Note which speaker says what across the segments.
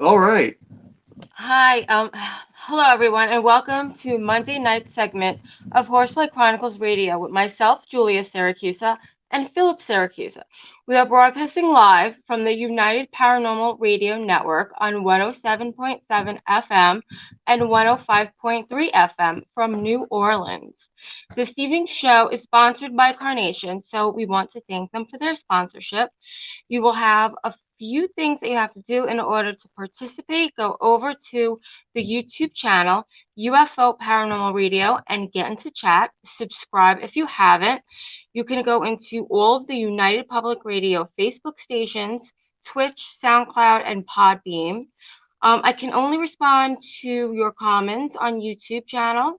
Speaker 1: All right.
Speaker 2: Hi, hello everyone, and welcome to Monday night segment of Horsefly Chronicles Radio with myself, Julia Siracusa, and Philip Siracusa. We are broadcasting live from the United Paranormal Radio Network on 107.7 FM and 105.3 FM from New Orleans. This evening's show is sponsored by Carnation, so we want to thank them for their sponsorship. You will have a few things that you have to do in order to participate. Go over to the YouTube channel, UFO Paranormal Radio, and get into chat. Subscribe if you haven't. You can go into all of the United Public Radio Facebook stations, Twitch, SoundCloud, and Podbeam. I can only respond to your comments on YouTube channel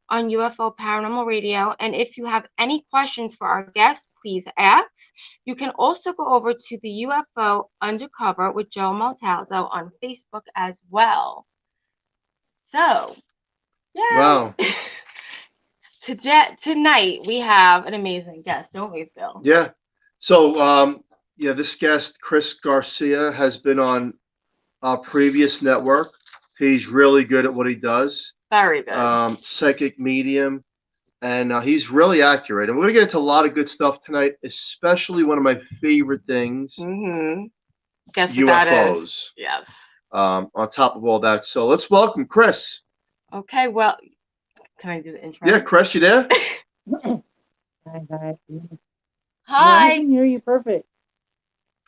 Speaker 2: on UFO Paranormal Radio. And if you have any questions for our guests, please ask. You can also go over to the UFO Undercover with Joe Montaldo on Facebook as well. So,
Speaker 1: Wow.
Speaker 2: yay! Tonight we have an amazing guest, don't we, Phil?
Speaker 1: Yeah. So, this guest, Chris Garcia, has been on a previous network. He's really good at what he does.
Speaker 2: Very good.
Speaker 1: Psychic medium, and he's really accurate. And we're going to get into a lot of good stuff tonight, especially one of my favorite things,
Speaker 2: Mm-hmm. Guess what that is?
Speaker 1: UFOs.
Speaker 2: Yes.
Speaker 1: On top of all that. So let's welcome Chris.
Speaker 2: Okay, well, can I do the intro?
Speaker 1: Yeah, Chris, you there?
Speaker 3: Hi, hi. Yeah, I
Speaker 2: Hi.
Speaker 3: can hear you perfect.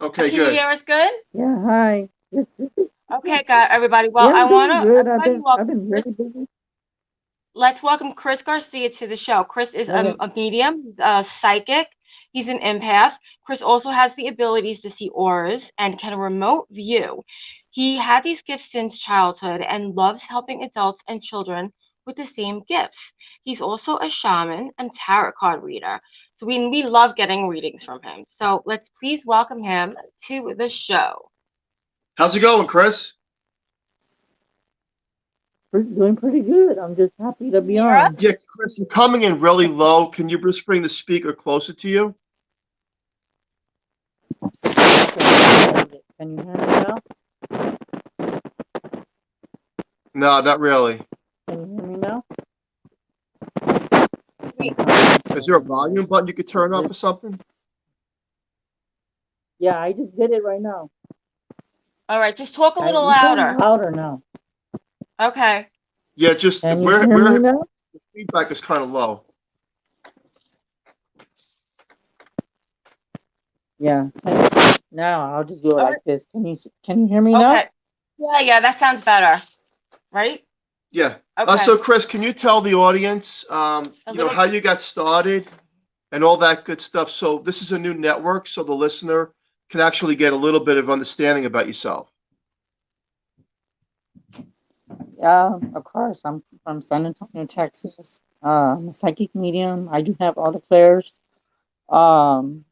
Speaker 1: Okay,
Speaker 2: Can you
Speaker 1: good.
Speaker 2: hear us good?
Speaker 3: Yeah, hi.
Speaker 2: Okay, got everybody. Well,
Speaker 3: Yeah,
Speaker 2: I
Speaker 3: I'm
Speaker 2: want
Speaker 3: doing
Speaker 2: to
Speaker 3: good.
Speaker 2: everybody
Speaker 3: I've
Speaker 2: welcome
Speaker 3: been
Speaker 2: Chris.
Speaker 3: really busy.
Speaker 2: Let's welcome Chris Garcia to the show. Chris is
Speaker 3: Okay.
Speaker 2: a medium, he's a psychic, he's an empath. Chris also has the abilities to see auras and can remote view. He had these gifts since childhood and loves helping adults and children with the same gifts. He's also a shaman and tarot card reader. So we love getting readings from him. So let's please welcome him to the show.
Speaker 1: How's it going, Chris?
Speaker 3: Doing pretty good. I'm just happy to
Speaker 2: Can you
Speaker 3: be
Speaker 2: hear
Speaker 3: on.
Speaker 2: us?
Speaker 1: Yeah, Chris, you're coming in really low. Can you just bring the speaker closer to you?
Speaker 3: Can you hear me now?
Speaker 1: No, not really.
Speaker 3: Can you hear me now?
Speaker 1: Is there a volume button you could turn up or something?
Speaker 3: Yeah, I just did it right now.
Speaker 2: All right, just talk a little
Speaker 3: You sound
Speaker 2: louder.
Speaker 3: louder now.
Speaker 2: Okay.
Speaker 1: Yeah, just
Speaker 3: Can you
Speaker 1: where
Speaker 3: hear me
Speaker 1: where
Speaker 3: now?
Speaker 1: the feedback is kind of low.
Speaker 3: Yeah. Now I'll just do it
Speaker 2: All
Speaker 3: like
Speaker 2: right.
Speaker 3: this. Can you hear me now?
Speaker 2: Okay. Yeah, that sounds better. Right?
Speaker 1: Yeah.
Speaker 2: Okay.
Speaker 1: So Chris, can you tell the audience,
Speaker 2: A little
Speaker 1: how you got started and all that good stuff? So this is a new network, so the listener can actually get a little bit of understanding about yourself.
Speaker 3: Yeah, of course. I'm from San Antonio, Texas. I'm a psychic medium. I do have all the clairs. Um,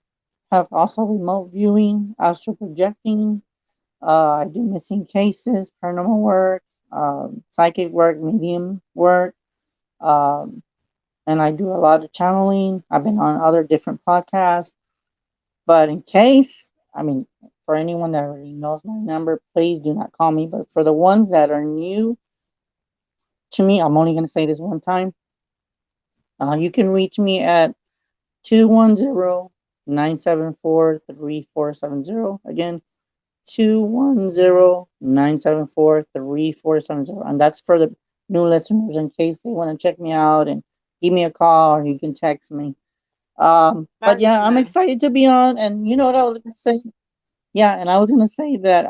Speaker 3: have also remote viewing, astral projecting. I do missing cases, paranormal work, psychic work, medium work, um, and I do a lot of channeling. I've been on other different podcasts. But in case, I mean, for anyone that already knows my number, please do not call me. But for the ones that are new to me, I'm only going to say this one time. You can reach me at 210-974-3470. Again, 210-974-3470. And that's for the new listeners in case they want to check me out and give me a call or you can text me. But
Speaker 2: very
Speaker 3: yeah, I'm
Speaker 2: good.
Speaker 3: excited to be on. And you know what I was going to say? Yeah, and I was going to say that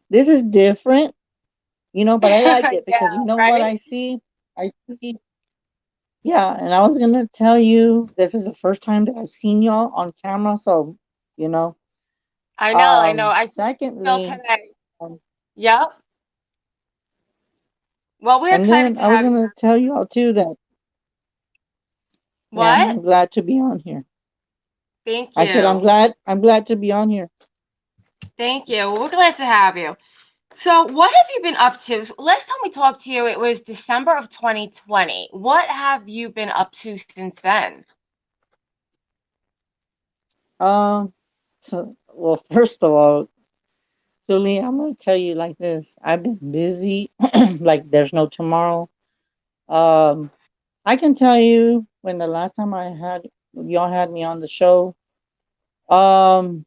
Speaker 3: this is different, but I like it
Speaker 2: Yeah,
Speaker 3: because you know what
Speaker 2: right?
Speaker 3: I see? I see. Yeah, and I was gonna tell you this is the first time that I've seen y'all on camera, so you know.
Speaker 2: I know. I feel
Speaker 3: Secondly,
Speaker 2: today.
Speaker 3: um,
Speaker 2: Yep. Well, we're
Speaker 3: and
Speaker 2: excited
Speaker 3: then
Speaker 2: to
Speaker 3: I was
Speaker 2: have you.
Speaker 3: gonna tell you all too that yeah,
Speaker 2: What?
Speaker 3: I'm glad to be on here.
Speaker 2: Thank
Speaker 3: I said
Speaker 2: you.
Speaker 3: I'm glad to be on here.
Speaker 2: Thank you. Well, we're glad to have you. So, what have you been up to? Last time we talked to you, it was December of 2020. What have you been up to since then?
Speaker 3: Um, so well, first of all, Julie, I'm gonna tell you like this. I've been busy, like there's no tomorrow. Um, I can tell you when the last time y'all had me on the show. Um,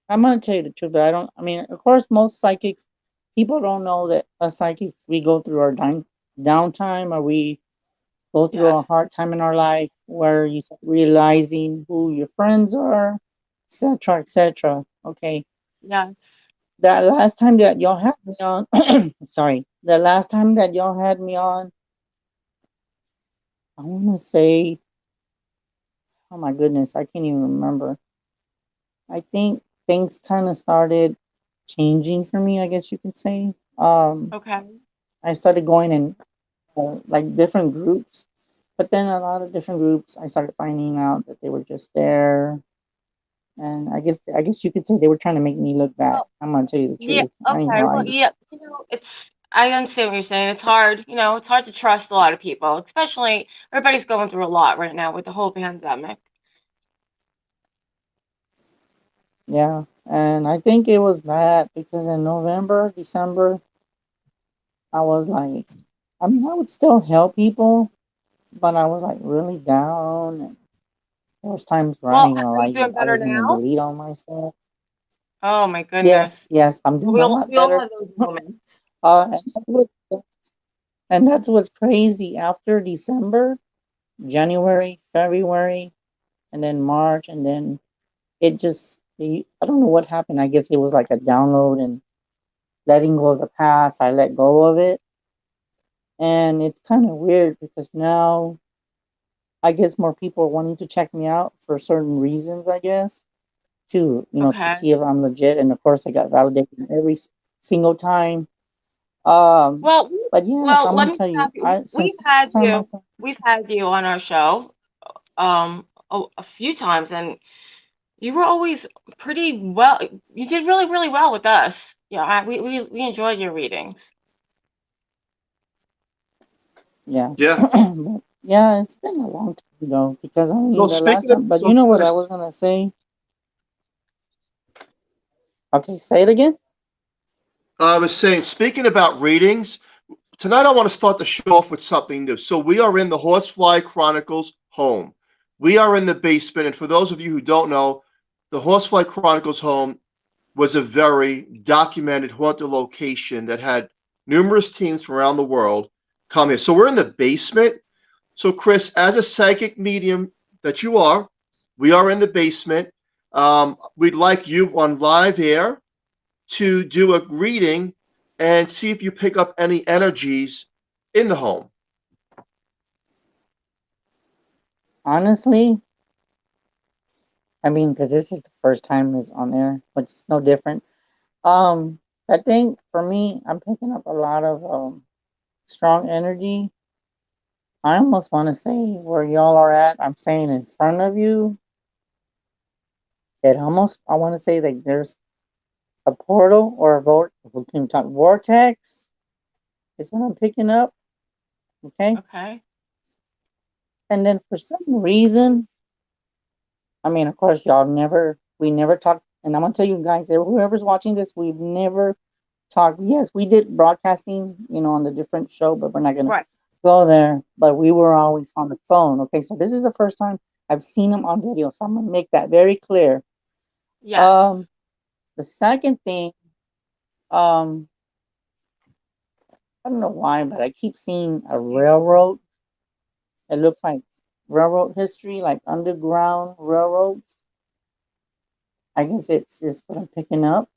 Speaker 3: I'm gonna tell you the truth, but I don't. I mean, of course, most psychics people don't know that as psychics we go through our downtime, or we go through a
Speaker 2: Yes.
Speaker 3: hard time in our life where you start realizing who your friends are, etc., etc. Okay,
Speaker 2: Yes.
Speaker 3: that last time that y'all had me on, sorry, the last time that y'all had me on, I want to say, oh my goodness, I can't even remember. I think things kind of started changing for me, I guess you could say.
Speaker 2: Okay.
Speaker 3: I started going in like different groups, but then a lot of different groups, I started finding out that they were just there, and I guess you could say they were trying to make me look bad.
Speaker 2: Well,
Speaker 3: I'm gonna tell you the
Speaker 2: yeah.
Speaker 3: truth. I ain't gonna
Speaker 2: Okay.
Speaker 3: lie
Speaker 2: Well,
Speaker 3: to you.
Speaker 2: yeah. It's. I understand what you're saying. It's hard. It's hard to trust a lot of people, especially everybody's going through a lot right now with the whole pandemic.
Speaker 3: Yeah, and I think it was bad because in November, December, I was like, I mean, I would still help people, but I was like really down. And there was times where I
Speaker 2: Well,
Speaker 3: ain't gonna
Speaker 2: are
Speaker 3: lie
Speaker 2: you
Speaker 3: to you,
Speaker 2: doing
Speaker 3: I
Speaker 2: better
Speaker 3: was gonna
Speaker 2: now?
Speaker 3: delete all my stuff.
Speaker 2: Oh my goodness.
Speaker 3: Yes, yes, I'm doing
Speaker 2: We
Speaker 3: a
Speaker 2: all
Speaker 3: lot
Speaker 2: we all
Speaker 3: better.
Speaker 2: have those moments.
Speaker 3: And that's what's crazy. After December, January, February, and then March, and then I don't know what happened. I guess it was like a download and letting go of the past. I let go of it. And it's kind of weird because now I guess more people are wanting to check me out for certain reasons, I guess, to
Speaker 2: Okay.
Speaker 3: see if I'm legit. And of course, I got validated every single time. Um,
Speaker 2: Well,
Speaker 3: but yes,
Speaker 2: well,
Speaker 3: I'm
Speaker 2: let
Speaker 3: gonna
Speaker 2: me
Speaker 3: tell
Speaker 2: stop
Speaker 3: you,
Speaker 2: you.
Speaker 3: since last time I,
Speaker 2: We've had you on our show, a few times, and you were always pretty well. You did really, really well with us. Yeah, we enjoyed your readings.
Speaker 3: yeah,
Speaker 1: Yeah.
Speaker 3: but yeah, it's been a long time ago because I
Speaker 1: So
Speaker 3: mean the last
Speaker 1: speaking of,
Speaker 3: time. But
Speaker 1: so
Speaker 3: you know what I was
Speaker 1: Chris,
Speaker 3: gonna say? Okay, say it again.
Speaker 1: I was saying, speaking about readings, tonight I want to start the show off with something new. So we are in the Horsefly Chronicles home. We are in the basement, and for those of you who don't know, the Horsefly Chronicles home was a very documented haunted location that had numerous teams from around the world come here. So we're in the basement. So Chris, as a psychic medium that you are, we are in the basement. We'd like you on live air to do a reading and see if you pick up any energies in the home.
Speaker 3: Honestly, I mean, because this is the first time it's on there, but it's no different. I think for me, I'm picking up a lot of strong energy. I almost want to say where y'all are at. I'm saying in front of you. It almost I want to say like there's a portal or a we can talk vortex. Is what I'm picking up. Okay,
Speaker 2: Okay.
Speaker 3: and then for some reason, I mean, of course, we never talked. And I'm gonna tell you guys, whoever's watching this, we've never talked. Yes, we did broadcasting, on the different show, but we're not gonna
Speaker 2: Right.
Speaker 3: go there. But we were always on the phone. Okay, so this is the first time I've seen him on video, so I'm gonna make that very clear.
Speaker 2: Yes.
Speaker 3: Um, the second thing, um, I don't know why, but I keep seeing a railroad. It looks like railroad history, like underground railroads. I guess it's what I'm picking up,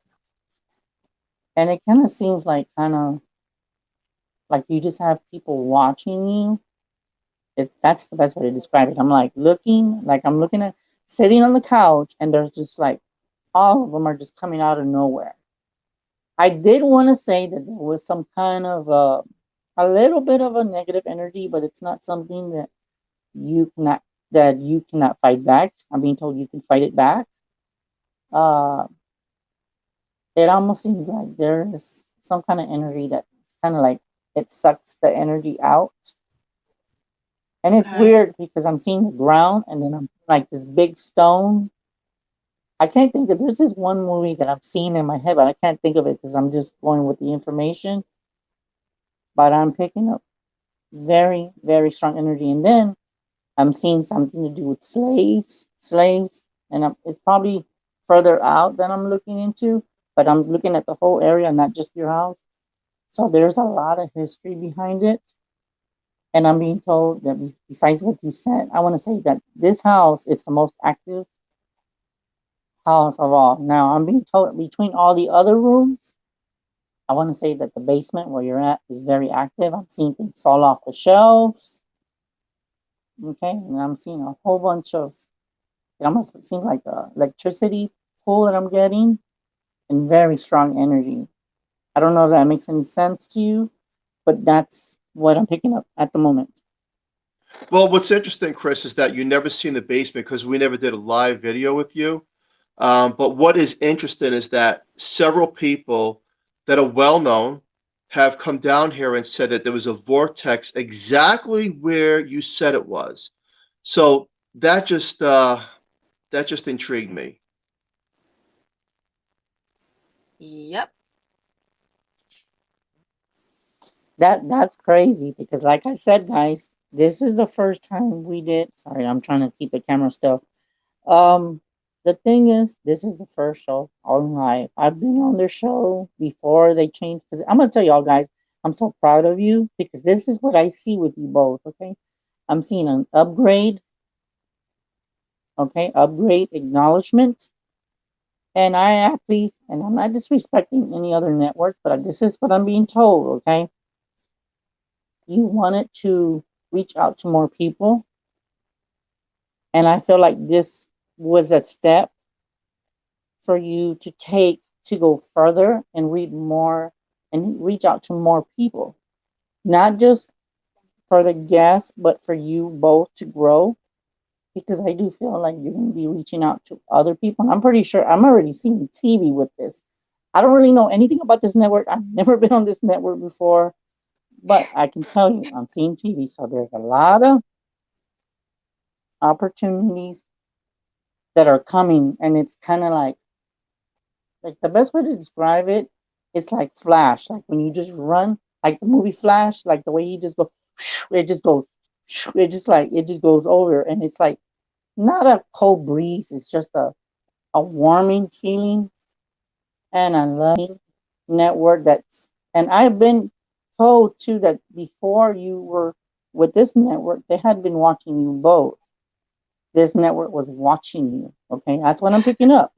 Speaker 3: and it kind of seems like kind of like you just have people watching you. That's the best way to describe it. I'm looking at sitting on the couch, and there's just like all of them are just coming out of nowhere. I did want to say that there was some kind of a little bit of a negative energy, but it's not something you cannot that you cannot fight back. I'm being told you can fight it back. Uh, it almost seems like there is some kind of energy that kind of like it sucks the energy out. And it's
Speaker 2: Okay.
Speaker 3: weird because I'm seeing the ground and then I'm like this big stone. I can't think of. There's this one movie that I'm seeing in my head, but I can't think of it because I'm just going with the information. But I'm picking up very, very strong energy, and then I'm seeing something to do with slaves, and it's probably further out than I'm looking into. But I'm looking at the whole area, not just your house. So there's a lot of history behind it. And I'm being told that besides what you said, I want to say that this house is the most active house of all. Now, I'm being told between all the other rooms, I want to say that the basement where you're at is very active. I'm seeing things fall off the shelves. Okay. And I'm seeing a whole bunch of, it almost seems like a electricity pull that I'm getting and very strong energy. I don't know if that makes any sense to you, but that's what I'm picking up at the moment.
Speaker 1: Well, what's interesting, Chris, is that you never seen the basement because we never did a live video with you. But what is interesting is that several people that are well known have come down here and said that there was a vortex exactly where you said it was. So that just intrigued me.
Speaker 2: Yep.
Speaker 3: That's crazy because like I said, guys, this is the first time we did. Sorry, I'm trying to keep the camera still. Um, the thing is, this is the first show on live. I've been on their show before they changed. Because I'm gonna tell y'all guys, I'm so proud of you because this is what I see with you both. Okay, I'm seeing an upgrade. Okay, upgrade acknowledgement, and I actually, and I'm not disrespecting any other network, but this is what I'm being told. Okay, you wanted to reach out to more people, and I feel like this was a step for you to take to go further and read more and reach out to more people, not just for the guests, but for you both to grow. Because I do feel like you're going to be reaching out to other people. And I'm pretty sure I'm already seeing TV with this. I don't really know anything about this network. I've never been on this network before, but I can tell you I'm seeing TV. So there's a lot of opportunities that are coming. And it's kind of like the best way to describe it, it's like Flash, like when you just run, like the movie Flash, like the way he just goes, it just goes, it just goes over, and it's like not a cold breeze, it's just a warming feeling, and a loving network and I've been told too that before you were with this network, they had been watching you both. This network was watching you. Okay, that's what I'm picking up.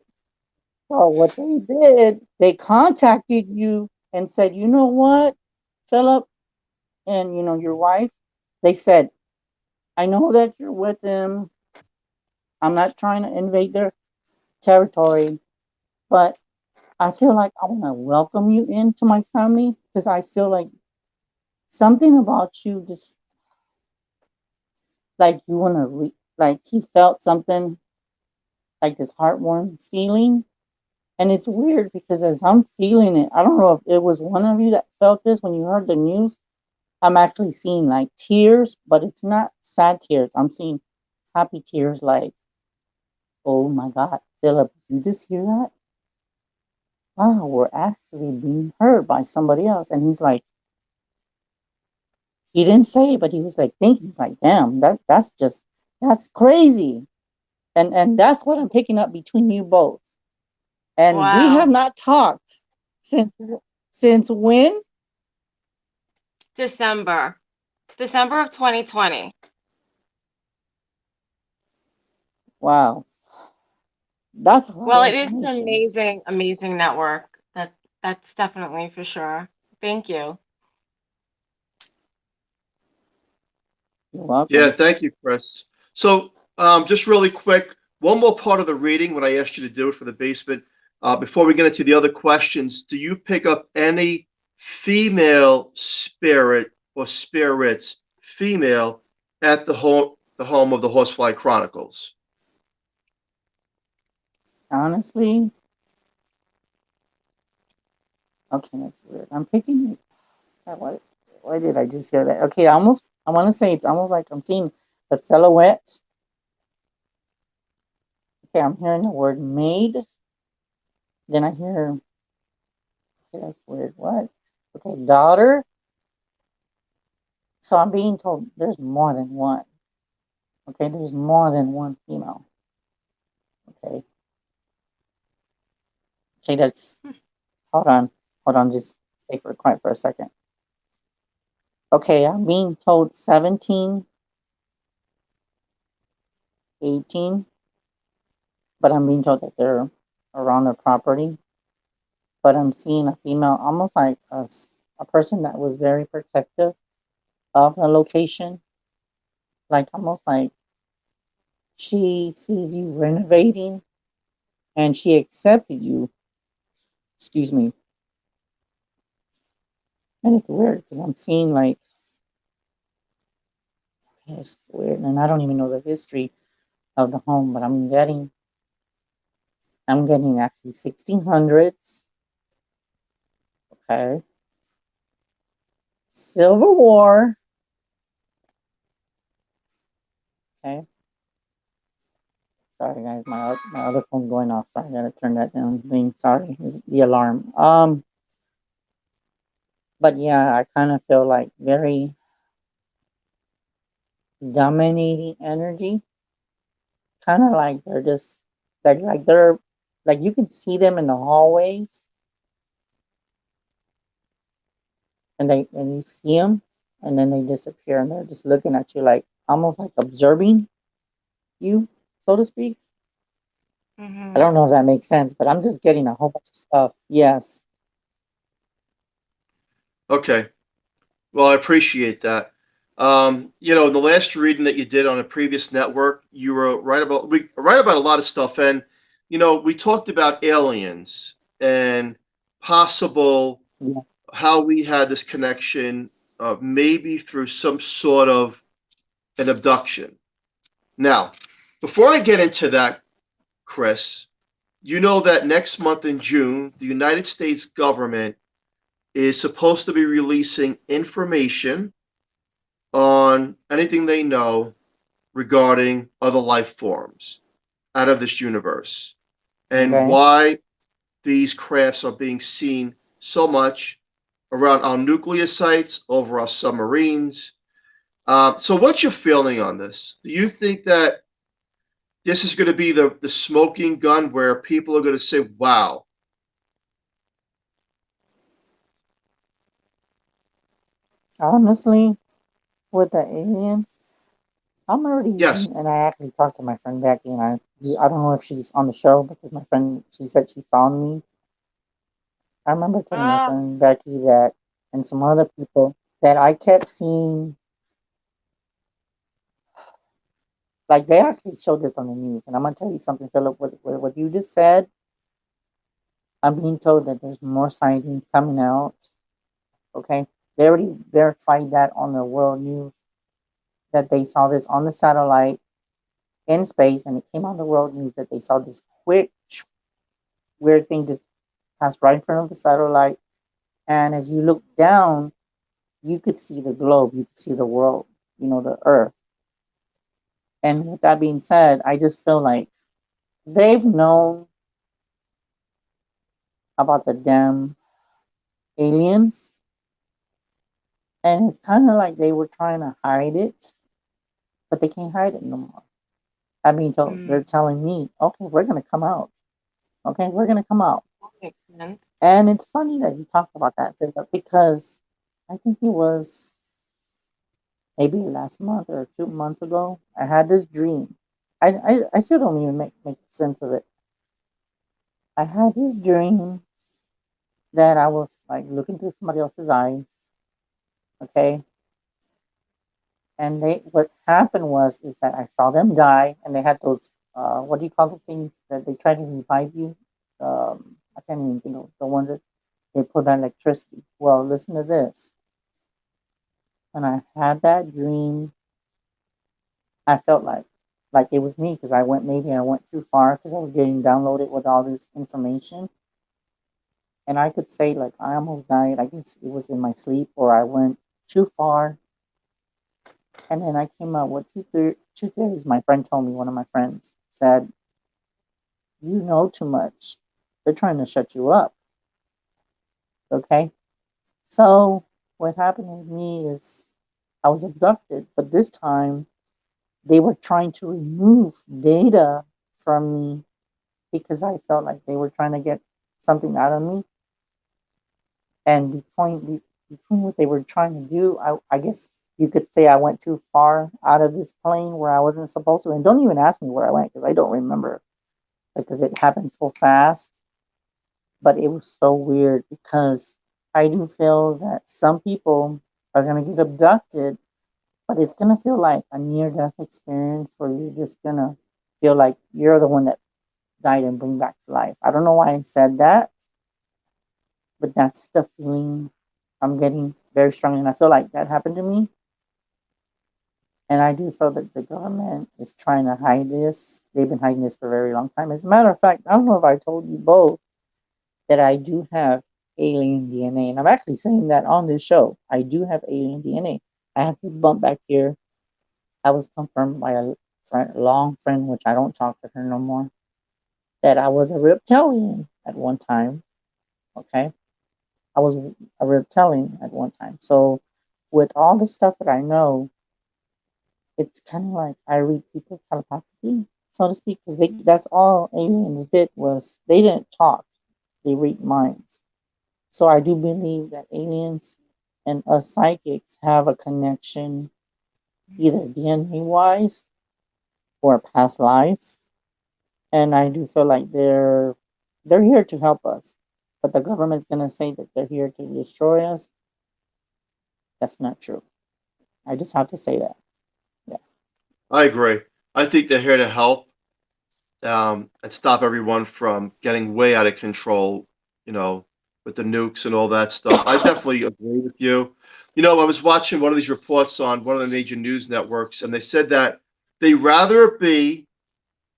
Speaker 3: So what they did, they contacted you and said, you know what, Philip, and your wife, they said, I know that you're with them. I'm not trying to invade their territory, but I feel like I want to welcome you into my family because I feel like something about you just like you want to like he felt something like this heartwarming feeling. And it's weird because as I'm feeling it, I don't know if it was one of you that felt this when you heard the news. I'm actually seeing like tears, but it's not sad tears. I'm seeing happy tears like, oh my God, Philip, you just hear that? Wow, we're actually being heard by somebody else. And he's like, he didn't say it, but he was like thinking, he's like, damn, that's crazy. And that's what I'm picking up between you both. And we have
Speaker 2: Wow.
Speaker 3: not talked since when?
Speaker 2: December. December of 2020.
Speaker 3: Wow, that's a lot
Speaker 2: Well,
Speaker 3: of
Speaker 2: it is an
Speaker 3: information.
Speaker 2: amazing, amazing network. That's definitely for sure. Thank you.
Speaker 3: You're
Speaker 1: Yeah,
Speaker 3: welcome.
Speaker 1: thank you, Chris. So, just really quick, one more part of the reading when I asked you to do it for the basement. Before we get into the other questions, do you pick up any female spirit or spirits, female, at the home of the Horsefly Chronicles?
Speaker 3: Honestly, okay, that's weird. I'm picking. Why did I just hear that? Okay, I want to say it's almost like I'm seeing a silhouette. Okay, I'm hearing the word maid. Then I hear, okay, that's weird. What? Okay, daughter. So I'm being told there's more than one. Okay, there's more than one female. Okay, okay, that's, hold on, just stay for quiet for a second. Okay, I'm being told 17, 18, but I'm being told that they're around the property. But I'm seeing a female, almost like a person that was very protective of the location, like almost like she sees you renovating and she accepted you. Excuse me. And it's weird because I'm seeing like, it's weird, and I don't even know the history of the home, but I'm getting actually 1600s. Okay, Civil War. Okay, sorry guys, my other phone going off. So I gotta turn that down. Being sorry, it's the alarm. But yeah, I kind of feel like very dominating energy. Kind of like they're just like they're like you can see them in the hallways, and you see them, and then they disappear, and they're just looking at you like almost like observing you, so to speak. I
Speaker 2: Mm-hmm.
Speaker 3: don't know if that makes sense, but I'm just getting a whole bunch of stuff. Yes.
Speaker 1: Okay. Well, I appreciate that. In the last reading that you did on a previous network, you were right about a lot of stuff, and we talked about aliens and possible
Speaker 3: Yeah.
Speaker 1: how we had this connection, maybe through some sort of an abduction. Now, before I get into that, Chris, you know that next month in June, the United States government is supposed to be releasing information on anything they know regarding other life forms out of this universe and
Speaker 3: Okay.
Speaker 1: why these crafts are being seen so much around our nuclear sites, over our submarines. So, what's your feeling on this? Do you think that this is going to be the smoking gun where people are going to say, wow,
Speaker 3: Honestly, with the aliens, I'm already,
Speaker 1: yes,
Speaker 3: and I actually talked to my friend Becky, and I don't know if she's on the show because my friend, she said she found me. I remember telling my
Speaker 2: Oh,
Speaker 3: friend Becky that, and some other people, that I kept seeing, like they actually showed this on the news. And I'm gonna tell you something, Philip. What you just said, I'm being told that there's more sightings coming out. Okay, they already verified that on the world news that they saw this on the satellite in space, and it came on the world news that they saw this quick weird thing just pass right in front of the satellite. And as you look down, you could see the globe, you could see the world, the Earth. And with that being said, I just feel like they've known about the damn aliens, and it's kind of like they were trying to hide it, but they can't hide it no more. I mean, they're
Speaker 2: mm,
Speaker 3: telling me, okay, we're gonna come out. Okay, we're gonna come out.
Speaker 2: that makes sense.
Speaker 3: And it's funny that you talked about that, Philip, because I think it was maybe last month or 2 months ago. I had this dream. I still don't even make sense of it. I had this dream that I was like looking through somebody else's eyes, okay? And they what happened was is that I saw them die, and they had those what do you call the things that they try to revive you? I can't even think of the ones that they put that electricity. Well, listen to this. When I had that dream, I felt like it was me because I went too far because I was getting downloaded with all this information, and I could say like I almost died. I guess it was in my sleep, or I went too far. And then I came up with two theories my friend told me. One of my friends said you know too much. They're trying to shut you up. Okay? So what happened with me is I was abducted, but this time they were trying to remove data from me because I felt like they were trying to get something out of me. And between what they were trying to do, I guess you could say I went too far out of this plane where I wasn't supposed to. And don't even ask me where I went because I don't remember because it happened so fast. But it was so weird because I do feel that some people are going to get abducted, but it's going to feel like a near death experience where you're just going to feel like you're the one that died and bring back to life. I don't know why I said that, but that's the feeling I'm getting very strongly. And I feel like that happened to me. And I do feel that the government is trying to hide this. They've been hiding this for a very long time. As a matter of fact, I don't know if I told you both that I do have alien DNA. And I'm actually saying that on this show. I do have alien DNA. I have this bump back here. I was confirmed by a long friend, which I don't talk to her no more, that I was a reptilian at one time. Okay. I was a reptilian at one time. So, with all the stuff that I know, it's kind of like I read people telepathically, so to speak, because that's all aliens did was they didn't talk, they read minds. So I do believe that aliens and us psychics have a connection, either DNA wise or a past life, and I do feel like they're here to help us. But the government's gonna say that they're here to destroy us. That's not true. I just have to say that. Yeah.
Speaker 1: I agree. I think they're here to help and stop everyone from getting way out of control, you know, with the nukes and all that stuff. I definitely agree with you. I was watching one of these reports on one of the major news networks, and they said that they rather it be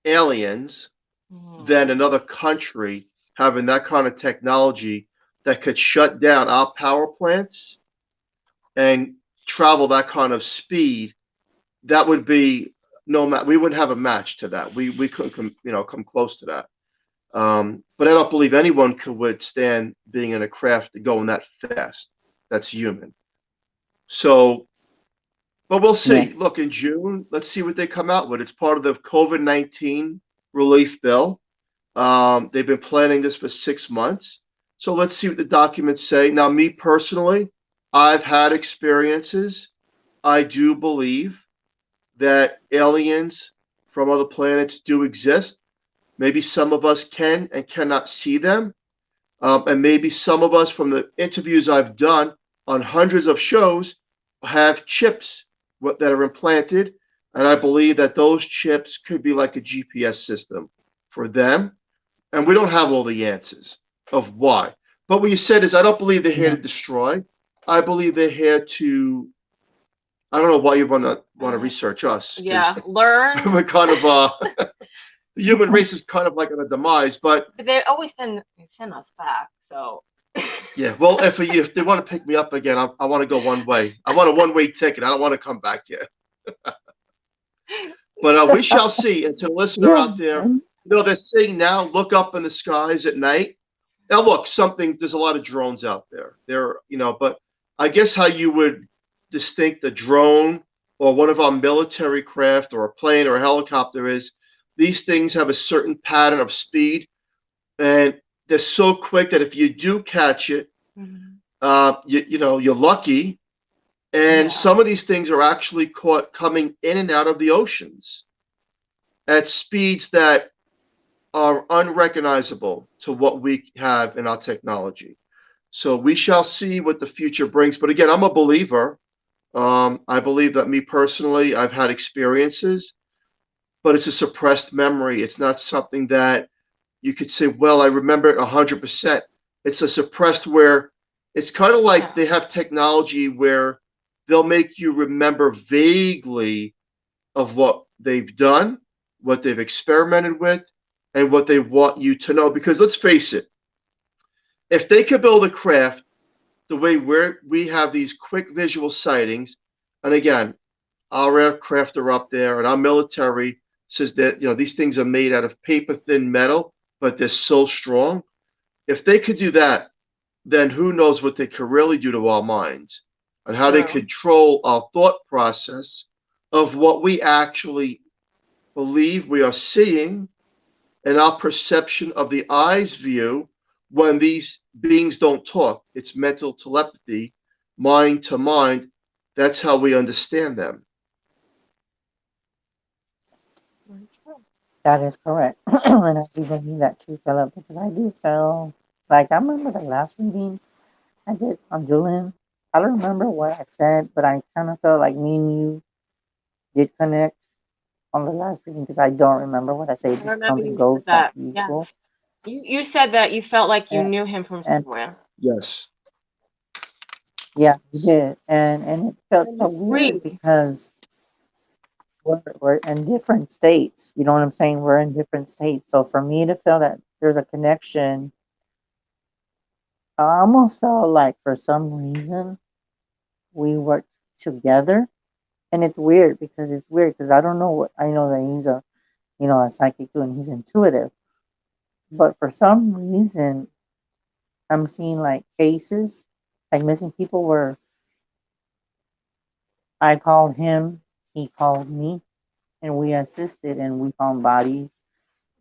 Speaker 1: aliens than another country having that kind of technology that could shut down our power plants and travel that kind of speed. That would be no match. We wouldn't have a match to that. We couldn't come close to that. But I don't believe anyone could withstand being in a craft going that fast. That's human. So, but we'll see.
Speaker 3: Yes.
Speaker 1: Look, in June, let's see what they come out with. It's part of the COVID-19 relief bill. They've been planning this for 6 months. So let's see what the documents say. Now, me personally, I've had experiences. I do believe that aliens from other planets do exist. Maybe some of us can and cannot see them. And maybe some of us, from the interviews I've done on hundreds of shows, have chips that are implanted. And I believe that those chips could be like a GPS system for them. And we don't have all the answers of why. But what you said is, I don't believe they're here
Speaker 3: Yeah.
Speaker 1: to destroy. I believe they're here to. I don't know why you want to research us, because
Speaker 2: Yeah, learn.
Speaker 1: we're kind of the human race is kind of like on a demise. But
Speaker 2: But they always send us back. So
Speaker 1: yeah, well, if they want to pick me up again, I want to go one way. I want a one-way ticket. I don't want to come back here. But we shall see. And to the listener
Speaker 3: Yeah.
Speaker 1: out there, they're saying now, look up in the skies at night. Now, look, there's a lot of drones out there. But I guess how you would distinct a drone or one of our military craft or a plane or a helicopter is these things have a certain pattern of speed, and they're so quick that if you do catch it, you're lucky. And
Speaker 2: yeah.
Speaker 1: some of these things are actually caught coming in and out of the oceans at speeds that are unrecognizable to what we have in our technology. So we shall see what the future brings. But again, I'm a believer. I believe that me personally, I've had experiences, but it's a suppressed memory. It's not something that you could say, well, I remember it 100%. It's a suppressed where it's kind of like
Speaker 2: Yeah.
Speaker 1: they have technology where they'll make you remember vaguely of what they've done, what they've experimented with, and what they want you to know. Because let's face it, if they could build a craft the way we have these quick visual sightings, and again, our aircraft are up there, and our military says that these things are made out of paper thin metal. but they're so strong. If they could do that, then who knows what they could really do to our minds and how they
Speaker 2: True.
Speaker 1: control our thought process of what we actually believe we are seeing and our perception of the eye's view when these beings don't talk. It's mental telepathy, mind to mind. That's how we understand them.
Speaker 2: Very true.
Speaker 3: That is correct. And I do believe that too, Philip, because I do feel like I remember the last reading I did on Julian. I don't remember what I said, but I kind of felt like me and you did connect on the last reading because I don't remember what I say. It
Speaker 2: I
Speaker 3: just
Speaker 2: remember
Speaker 3: comes and
Speaker 2: you said
Speaker 3: goes like
Speaker 2: that. Yes.
Speaker 3: usual.
Speaker 2: You said that you felt like you
Speaker 3: And,
Speaker 2: knew him from
Speaker 3: and
Speaker 2: somewhere.
Speaker 1: Yes.
Speaker 3: yeah, we did. And it felt
Speaker 2: And
Speaker 3: so
Speaker 2: you
Speaker 3: weird
Speaker 2: agreed.
Speaker 3: because we're in different states. You know what I'm saying? We're in different states. So for me to feel that there's a connection, I almost felt like for some reason we worked together. And it's weird because I don't know what I know that he's a a psychic too and he's intuitive. But for some reason I'm seeing like cases, like missing people where I called him, he called me, and we assisted and we found bodies.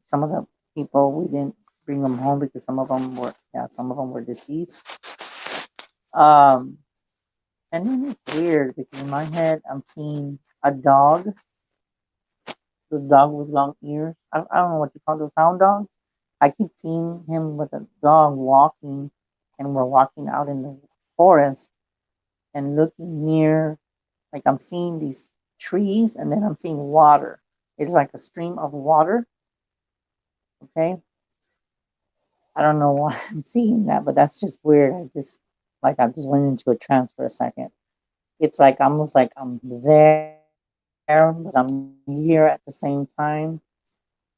Speaker 3: Some of the people we didn't bring them home because some of them were deceased. Um, and then it's weird because in my head I'm seeing a dog, the dog with long ears. I don't know what you call those hound dogs. I keep seeing him with a dog walking, and we're walking out in the forest and looking near, like I'm seeing these trees, and then I'm seeing water. It's like a stream of water. Okay, I don't know why I'm seeing that, but that's just weird. I just went into a trance for a second. It's like almost like I'm there, but I'm here at the same time.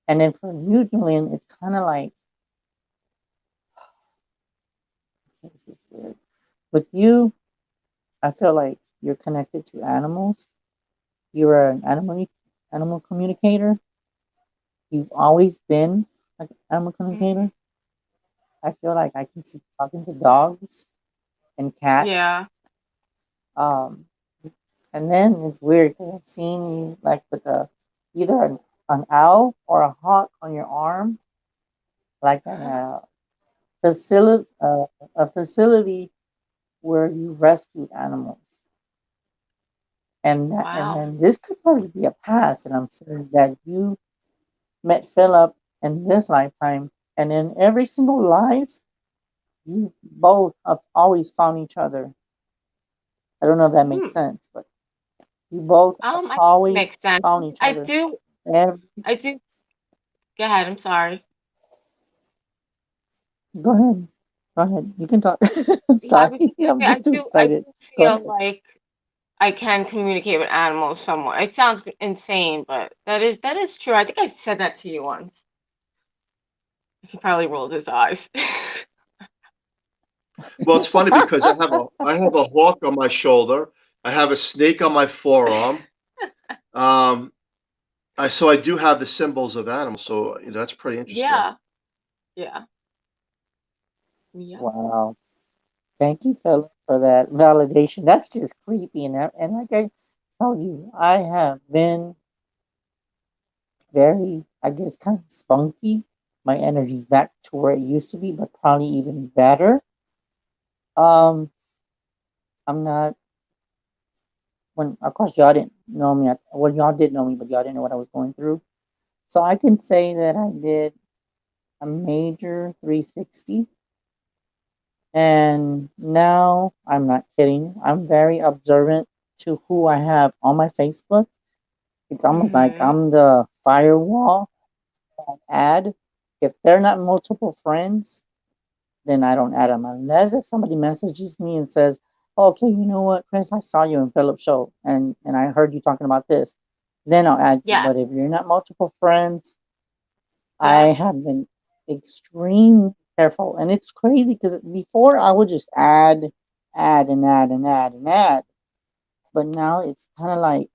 Speaker 3: And then for you, Julian, it's kind of like this is weird. With you, I feel like you're connected to animals. You're an animal communicator. You've always been like an animal
Speaker 2: Hmm.
Speaker 3: communicator. I feel like I can see talking to dogs and cats.
Speaker 2: Yeah.
Speaker 3: Um, and then it's weird because I've seen you like with either an owl or a hawk on your arm, like in facility, a facility where you rescued animals. And
Speaker 2: Wow.
Speaker 3: then this could probably be a past, and I'm sure that you met Philip in this lifetime, and in every single life, you both have always found each other. I don't know if that makes
Speaker 2: Hmm.
Speaker 3: sense, but you both have
Speaker 2: I think it
Speaker 3: always
Speaker 2: makes sense.
Speaker 3: found each
Speaker 2: I
Speaker 3: other.
Speaker 2: do.
Speaker 3: Every,
Speaker 2: I do. Go ahead. I'm sorry.
Speaker 3: go ahead. Go ahead. You can talk. I'm
Speaker 2: Yeah, I
Speaker 3: sorry.
Speaker 2: was just gonna
Speaker 3: I'm
Speaker 2: say I
Speaker 3: just too
Speaker 2: do. I
Speaker 3: excited.
Speaker 2: do
Speaker 3: Go
Speaker 2: feel
Speaker 3: ahead.
Speaker 2: like I can communicate with animals somewhat. It sounds insane, but that is true. I think I said that to you once. He probably rolled his eyes.
Speaker 1: Well, it's funny because I have a hawk on my shoulder. I have a snake on my forearm. Um, I do have the symbols of animals. So that's pretty interesting.
Speaker 2: Yeah. Yeah. Yeah.
Speaker 3: Wow. Thank you, Philip, for that validation. That's just creepy. And like I told you, I have been very, I guess, kind of spunky. My energy's back to where it used to be, but probably even better. Um, I'm not when of course y'all didn't know me. Well, y'all did know me, but y'all didn't know what I was going through. So I can say that I did a major 360, and now I'm not kidding. I'm very observant to who I have on my Facebook. It's almost like
Speaker 2: Mhm.
Speaker 3: I'm the firewall ad. If they're not multiple friends, then I don't add them unless if somebody messages me and says, "Okay, you know what, Chris, I saw you in Philip's show and I heard you talking about this." Then I'll add you.
Speaker 2: Yeah.
Speaker 3: But if you're not multiple friends, I
Speaker 2: Yeah.
Speaker 3: have been extremely careful, and it's crazy because before I would just add and add and add and add, but now it's kind of like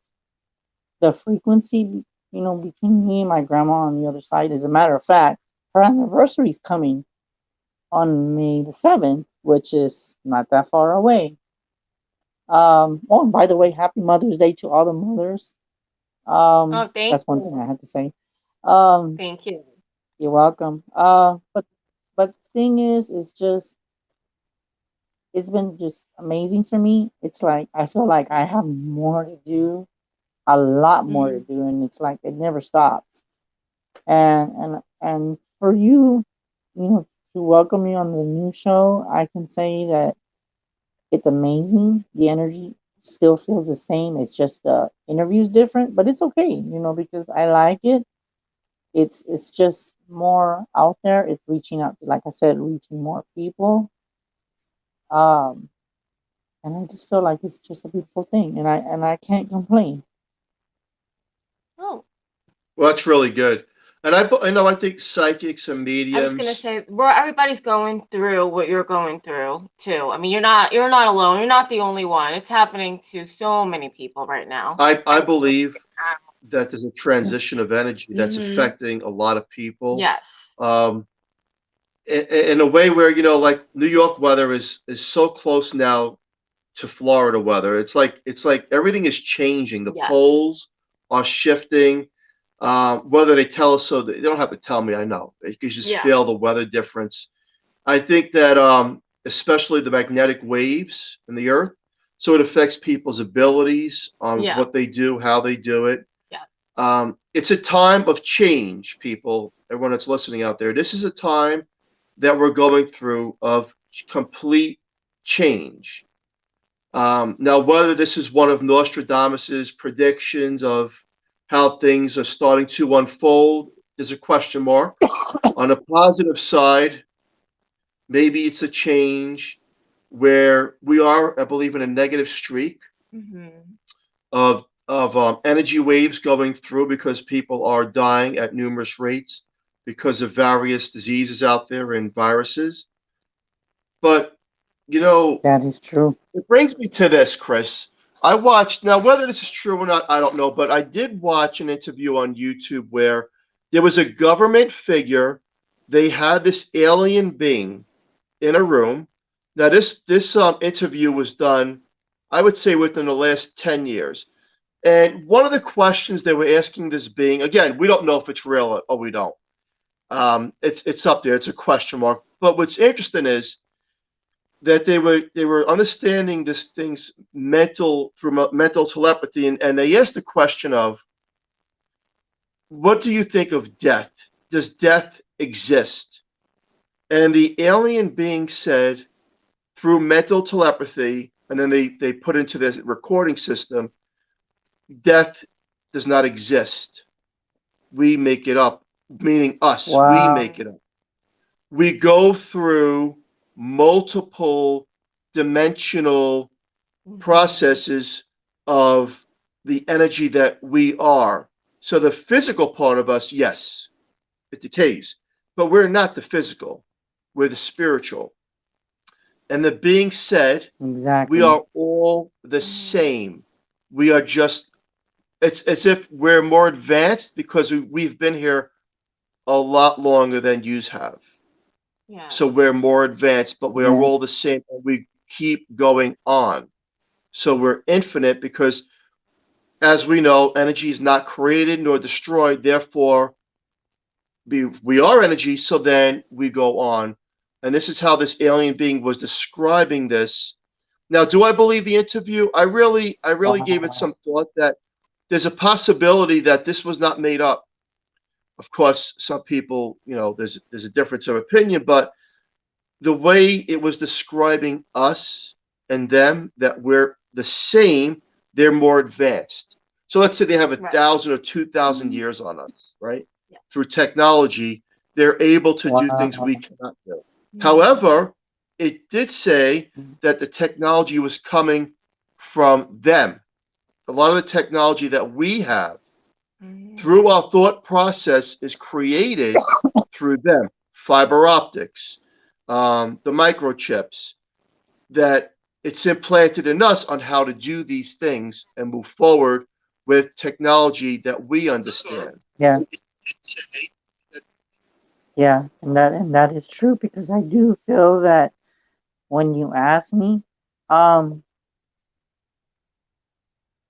Speaker 3: the frequency, between me and my grandma on the other side. As a matter of fact, her anniversary is coming on May the 7th, which is not that far away. Oh, and by the way, happy Mother's Day to all the mothers.
Speaker 2: Oh, thank
Speaker 3: That's one thing
Speaker 2: you.
Speaker 3: I had to say. Um,
Speaker 2: Thank you.
Speaker 3: you're welcome. But thing is just it's been just amazing for me. It's like I feel like I have more to do, a lot more to
Speaker 2: Mhm.
Speaker 3: do, and it's like it never stops. And for you, to welcome me on the new show, I can say that it's amazing. The energy still feels the same. It's just the interview's different, but it's okay, because I like it. It's just more out there. It's reaching out, like I said, reaching more people. Um, and I just feel like it's just a beautiful thing, and I can't complain.
Speaker 2: Oh,
Speaker 1: Well, that's really good. And I think psychics and
Speaker 2: I was gonna
Speaker 1: mediums.
Speaker 2: say, well, everybody's going through what you're going through too. I mean, you're not alone. You're not the only one. It's happening to so many people right now.
Speaker 1: I believe that there's a transition of energy that's
Speaker 2: Mhm.
Speaker 1: affecting a lot of people.
Speaker 2: Yes.
Speaker 1: Um, in a way where like New York weather is so close now to Florida weather. It's like everything is changing. The
Speaker 2: Yes.
Speaker 1: poles are shifting. Whether they tell us so, they don't have to tell me. I know you can just
Speaker 2: Yeah.
Speaker 1: feel the weather difference. I think that especially the magnetic waves in the earth, so it affects people's abilities on
Speaker 2: Yeah.
Speaker 1: what they do, how they do it.
Speaker 2: Yeah.
Speaker 1: It's a time of change, people. Everyone that's listening out there, this is a time that we're going through of complete change. Now, whether this is one of Nostradamus's predictions of how things are starting to unfold is a question mark. On a positive side, maybe it's a change where we are, I believe, in a negative streak
Speaker 2: Mhm.
Speaker 1: of energy waves going through because people are dying at numerous rates because of various diseases out there and viruses. But you know,
Speaker 3: That is true.
Speaker 1: it brings me to this, Chris. I watched, now whether this is true or not, I don't know, but I did watch an interview on YouTube where there was a government figure. They had this alien being in a room. Now, this interview was done, I would say, within the last 10 years. And one of the questions they were asking this being, again, we don't know if it's real or we don't. It's up there. It's a question mark. But what's interesting is that they were understanding this thing's mental through mental telepathy, and they asked the question of, what do you think of death? Does death exist? And the alien being said through mental telepathy, and then they put into this recording system, death does not exist. We make it up, meaning us. We
Speaker 3: Wow.
Speaker 1: make it up. We go through multiple dimensional
Speaker 2: Mhm.
Speaker 1: processes of the energy that we are. So the physical part of us, yes, it decays, but we're not the physical, we're the spiritual. And the being said, we
Speaker 3: Exactly.
Speaker 1: are all the
Speaker 2: Mhm.
Speaker 1: same. We are just, it's as if we're more advanced because we've been here a lot longer than yous have.
Speaker 2: Yes.
Speaker 1: So we're more advanced, but we are all the
Speaker 3: Yes.
Speaker 1: same. And we keep going on. So we're infinite because, as we know, energy is not created nor destroyed. Therefore, we are energy. So then we go on. And this is how this alien being was describing this. Now, do I believe the interview? I really gave it
Speaker 3: Wow.
Speaker 1: some thought that there's a possibility that this was not made up. Of course, some people, there's a difference of opinion, but the way it was describing us and them, that we're the same, they're more advanced. So let's say they have a
Speaker 2: Right.
Speaker 1: thousand or 2,000 years on us, right?
Speaker 2: Yeah.
Speaker 1: Through technology, they're able to do things we
Speaker 3: Wow.
Speaker 1: cannot do.
Speaker 2: Mhm.
Speaker 1: However, it did say that the technology was coming from them. A lot of the technology that we have through
Speaker 2: Mhm.
Speaker 1: our thought process is created through them. Fiber optics, the microchips, that it's implanted in us on how to do these things and move forward with technology that we understand.
Speaker 3: Yeah. Yeah, and that is true because I do feel that when you ask me, um,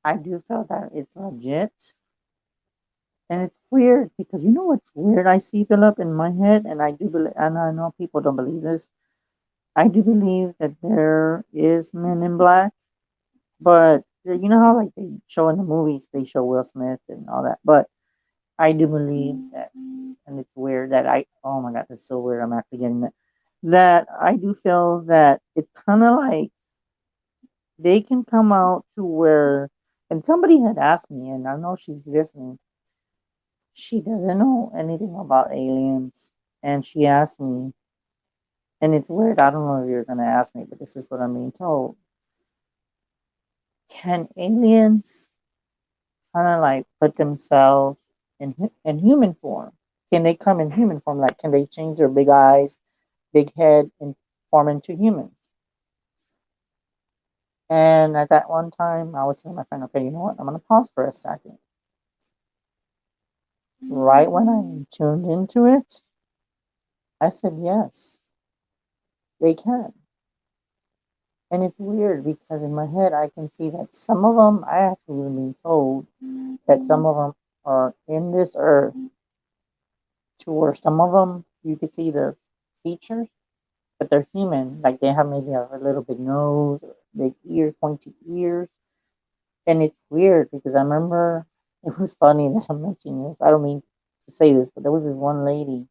Speaker 3: I do feel that it's legit. And it's weird because you know what's weird I see, Philip, in my head, and I do believe, and I know people don't believe this. I do believe that there is Men in Black, but you know how like they show in the movies, they show Will Smith and all that. But I do believe that, and it's weird that oh my God, that's so weird. I'm actually getting that. That I do feel that it's kind of like they can come out to where, and somebody had asked me, and I know she's listening. She doesn't know anything about aliens, and she asked me, and it's weird. I don't know if you're gonna ask me, but this is what I'm being told. Can aliens kind of like put themselves in human form? Can they come in human form? Like, can they change their big eyes, big head, and form into humans? And at that one time, I was telling my friend, okay, you know what? I'm gonna pause for a second. Right when I tuned into it, I said yes, they can. And it's weird because in my head, I can see that some of them, I actually even been told that some of them are in this earth to where some of them you could see their features, but they're human. Like they have maybe a little big nose, big ears, pointy ears. And it's weird because I remember it was funny that I'm mentioning this. I don't mean to say this, but there was this one lady.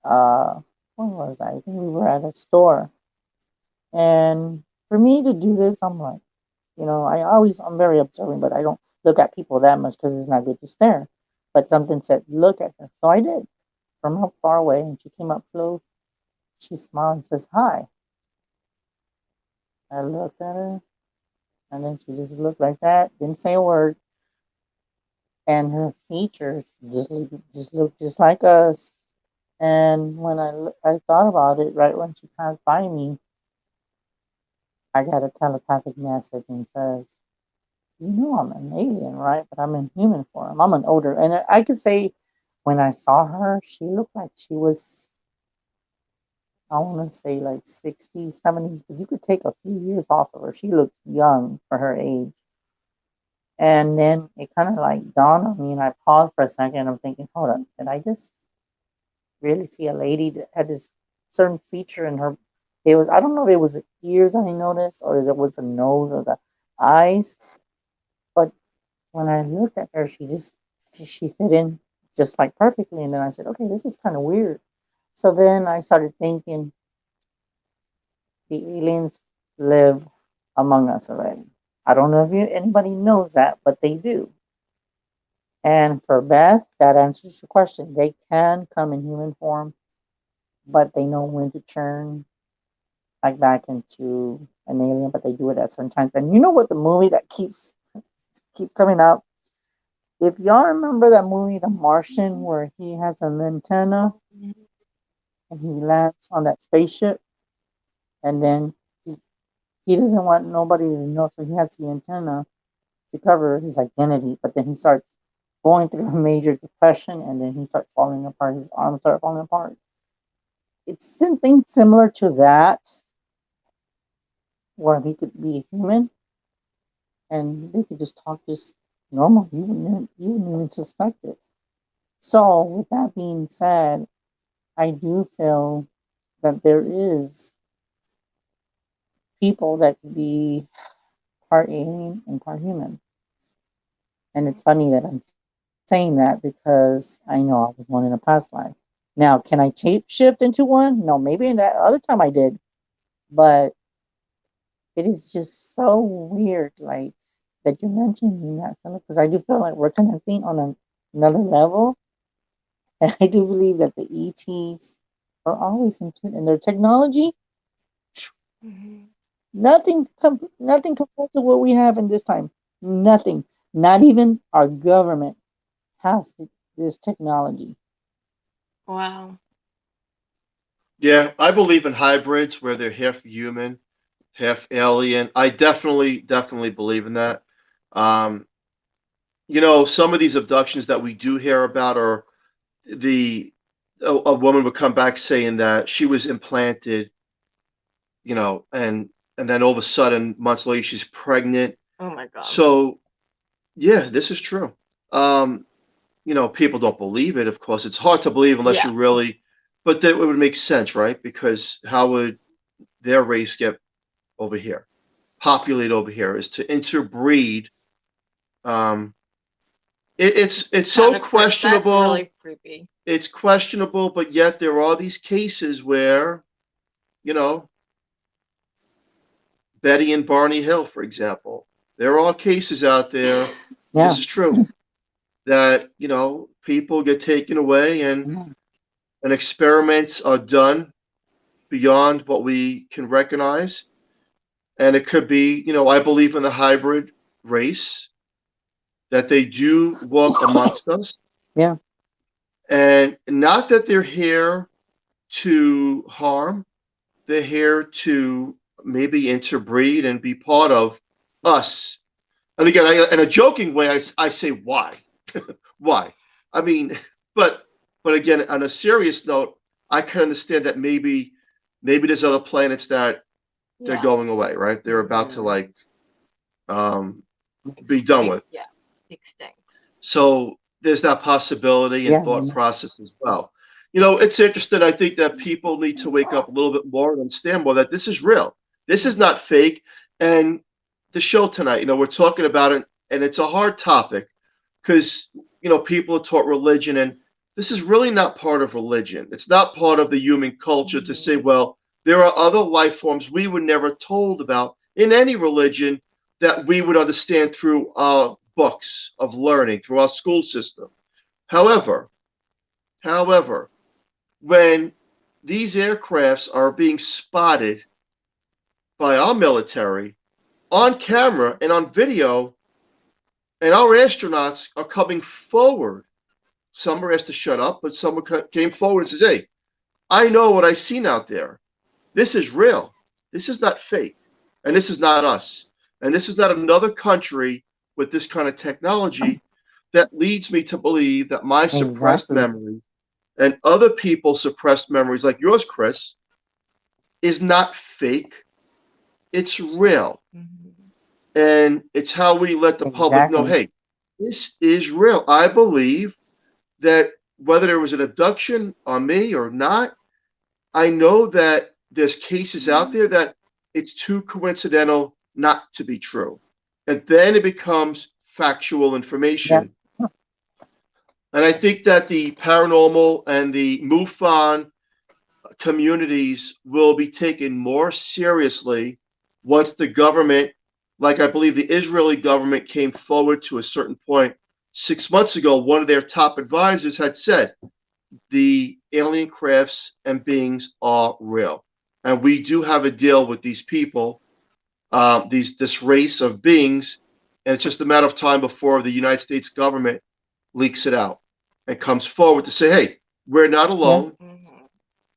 Speaker 3: Uh, where was I? I think we were at a store. And for me to do this, I'm like, I'm very observing, but I don't look at people that much because it's not good to stare. But something said, look at her. So I did from up far away, and she came up close. She smiled and says, hi. I looked at her, and then she just looked like that, didn't say a word, and her features just looked just like us. And when I thought about it, right when she passed by me, I got a telepathic message and says, you know I'm an alien, right? But I'm in human form. I'm an older, and I could say when I saw her, she looked like she was, I want to say like 60s, 70s, but you could take a few years off of her. She looked young for her age. And then it kind of like dawned on me, and I paused for a second. I'm thinking, hold up, did I just really see a lady that had this certain feature in her? It was, I don't know if it was the ears I noticed or there was the nose or the eyes, but when I looked at her, she fit in just like perfectly. And then I said, okay, this is kind of weird. So then I started thinking the aliens live among us already. I don't know if anybody knows that, but they do. And for Beth, that answers the question. They can come in human form, but they know when to turn like back into an alien, but they do it at certain times. And you know what the movie that keeps coming up? If y'all remember that movie, The Martian, where he has an antenna and he lands on that spaceship, and then he doesn't want nobody to know, so he has the antenna to cover his identity. But then he starts going through a major depression, and then he starts falling apart. His arms start falling apart. It's something similar to that, where he could be a human and they could just talk just normal. You wouldn't even suspect it. So, with that being said, I do feel that there is people that could be part alien and part human. And it's funny that I'm saying that because I know I was one in a past life. Now, can I shape shift into one? No, maybe in that other time I did. But it is just so weird, like that you mentioned that, because I do feel like we're connecting on another level. And I do believe that the ETs are always in tune, and their technology,
Speaker 2: Mhm.
Speaker 3: nothing compared to what we have in this time. Nothing. Not even our government has this technology.
Speaker 2: Wow.
Speaker 1: Yeah, I believe in hybrids where they're half human, half alien. I definitely believe in that. Um, some of these abductions that we do hear about are the a woman would come back saying that she was implanted, and then all of a sudden, months later, she's pregnant.
Speaker 2: Oh my God.
Speaker 1: So yeah, this is true. Um, people don't believe it. Of course, it's hard to believe unless
Speaker 2: Yeah.
Speaker 1: you really, but that it would make sense, right? Because how would their race get over here, populate over here, is to interbreed. Um, it's so
Speaker 2: That's
Speaker 1: questionable.
Speaker 2: really creepy.
Speaker 1: It's questionable, but yet there are these cases where, you know, Betty and Barney Hill, for example, there are cases out there.
Speaker 3: Yeah.
Speaker 1: This is true that people get taken away
Speaker 3: Mhm.
Speaker 1: and experiments are done beyond what we can recognize. And it could be, I believe in the hybrid race, that they do walk amongst us.
Speaker 3: Yeah.
Speaker 1: And not that they're here to harm, they're here to maybe interbreed and be part of us. And again, in a joking way, I say why? Why? I mean, but but again, on a serious note, I can understand that maybe there's other planets that they're
Speaker 2: Yeah.
Speaker 1: going away, right? They're about to
Speaker 2: Mhm.
Speaker 1: like um, be done with.
Speaker 2: Yeah. Extinct.
Speaker 1: So there's that possibility and
Speaker 3: Yeah.
Speaker 1: thought process as well. It's interesting. I think that people need to wake up a little bit more and understand more that this is real. This is not fake. And the show tonight, we're talking about it, and it's a hard topic because, people are taught religion, and this is really not part of religion. It's not part of the human culture to say,
Speaker 2: Mhm.
Speaker 1: well, there are other life forms we were never told about in any religion that we would understand through our books of learning, through our school system. However, however, when these aircrafts are being spotted by our military on camera and on video, and our astronauts are coming forward, some are asked to shut up, but someone came forward and says, "Hey, I know what I seen out there. This is real. This is not fake. And this is not us. And this is not another country with this kind of technology," that leads me to believe that my suppressed
Speaker 3: Exactly.
Speaker 1: memories and other people's suppressed memories, like yours, Chris, is not fake. It's real.
Speaker 2: Mhm.
Speaker 1: And it's how we let the public know,
Speaker 3: Exactly.
Speaker 1: hey, this is real. I believe that whether there was an abduction on me or not, I know that there's cases out there that it's too coincidental not to be true. And then it becomes factual
Speaker 3: Yeah.
Speaker 1: information. And I think that the paranormal and the MUFON communities will be taken more seriously once the government, like I believe the Israeli government came forward to a certain point 6 months ago. One of their top advisors had said the alien crafts and beings are real. And we do have a deal with these people, this race of beings, and it's just a matter of time before the United States government leaks it out and comes forward to say, "Hey, we're not
Speaker 3: Yeah.
Speaker 1: alone,
Speaker 2: Mhm.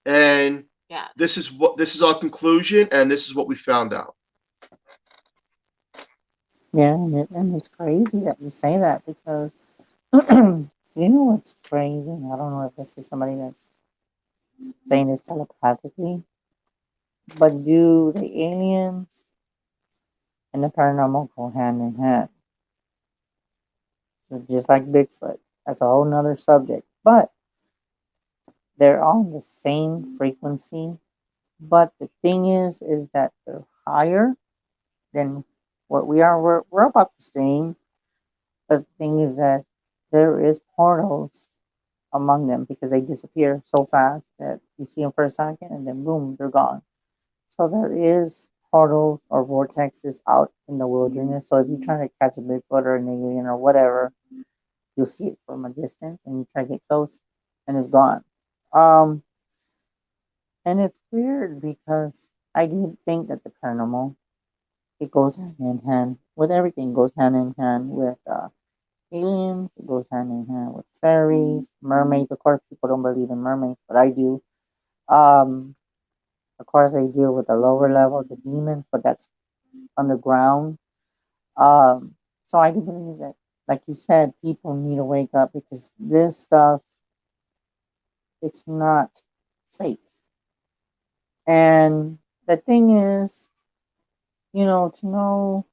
Speaker 1: and
Speaker 2: Yeah.
Speaker 1: this is our conclusion, and this is what we found out."
Speaker 3: Yeah. And it's crazy that you say that because you know what's crazy? I don't know if this is somebody that's saying this telepathically, but do the aliens and the paranormal go hand in hand? Just like Bigfoot. That's a whole nother subject. But they're on the same frequency. But the thing is that they're higher than what we are. We're about the same. But the thing is that there is portals among them because they disappear so fast that you see them for a second and then boom, they're gone. So there is portals or vortexes out in the wilderness. So if you're trying to catch a Bigfoot or an alien or whatever, you'll see it from a distance and you try to get close and it's gone. Um, and it's weird because I do think that the paranormal it goes hand in hand with everything. It goes hand in hand with aliens. It goes hand in hand with fairies, mermaids. Of course, people don't believe in mermaids, but I do. Um, of course, they deal with the lower level, the demons, but that's underground. Um, so I do believe that, like you said, people need to wake up because this stuff It's not fake. And the thing is, to know,